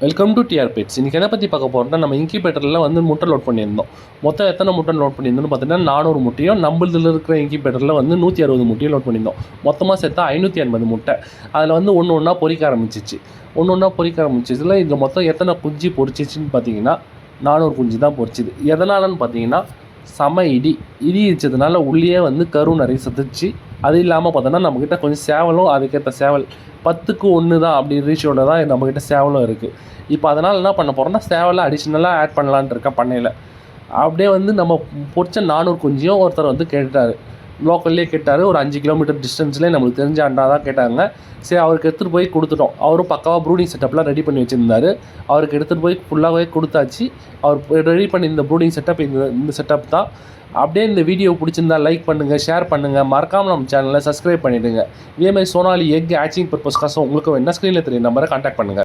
Welcome to TR pets. இன்றைக்கி எதை பற்றி பார்க்க போகிறோம்னா, நம்ம இன்குபேட்டரில் வந்து முட்டை லோட் பண்ணியிருந்தோம். மொத்தம் எத்தனை முட்டை லோட் பண்ணியிருந்தோம்னு பார்த்தீங்கன்னா 400 முட்டையும், நம்மளதில் இருக்கிற இன்குபேட்டரில் வந்து 160 முட்டையும் லோட் பண்ணியிருந்தோம். மொத்தமாக சேர்த்தா 580 முட்டை. அதில் வந்து ஒன்று ஒன்றா பொறிக்க ஆரம்பிச்சிச்சு. இதில் மொத்தம் எத்தனை குஞ்சு பொறிச்சிச்சின்னு பார்த்தீங்கன்னா 400 குஞ்சு தான் பொறிச்சிது. எதனாலன்னு பார்த்தீங்கன்னா, இடி இடிச்சதுனால உள்ளே வந்து கரு நிறைய செத்துச்சு. அது இல்லாமல் பார்த்தோன்னா நம்மக்கிட்ட கொஞ்சம் சேவலும் அதுக்கேற்ற சேவல் 10க்கு 1 தான் அப்படி ரேஷியோவில் தான் நம்மக்கிட்ட சேவலும் இருக்குது. இப்போ அதனால் என்ன பண்ண போகிறோம்னா, சேவலை அடிஷ்னலாக ஆட் பண்ணலான்ட்டு இருக்கேன் பண்ணையில். அப்படியே வந்து நம்ம பொறிச்ச 400 குஞ்சையும் ஒருத்தர் வந்து கேட்டார், லோக்கல்லே கேட்டார். ஒரு 5 கிலோமீட்டர் டிஸ்டன்ஸ்லேயே நம்மளுக்கு தெரிஞ்ச அண்டா தான் கேட்டாங்க. சரி, அவருக்கு எடுத்துகிட்டு போய் கொடுத்துட்டோம். அவரும் பக்காவாக ப்ரூடிங் செட்டப்லாம் ரெடி பண்ணி வச்சுருந்தார். அவருக்கு எடுத்துகிட்டு போய் ஃபுல்லாகவே கொடுத்தாச்சு. அவர் ரெடி பண்ணி இந்த ப்ரூடிங் செட்டப் இந்த செட்டப் தான். அப்படியே இந்த வீடியோ பிடிச்சிருந்தா லைக் பண்ணுங்கள், ஷேர் பண்ணுங்கள், மறக்காமல் நம்ம சேனலை சப்ஸ்கிரைப் பண்ணிவிடுங்க. இதேமாதிரி சோனாலி எக் ஹேச்சிங் பர்பஸ்க்காக உங்களுக்கு என்ன ஸ்க்ரீனில் தெரியும் நம்பரை கான்டாக்ட் பண்ணுங்கள்.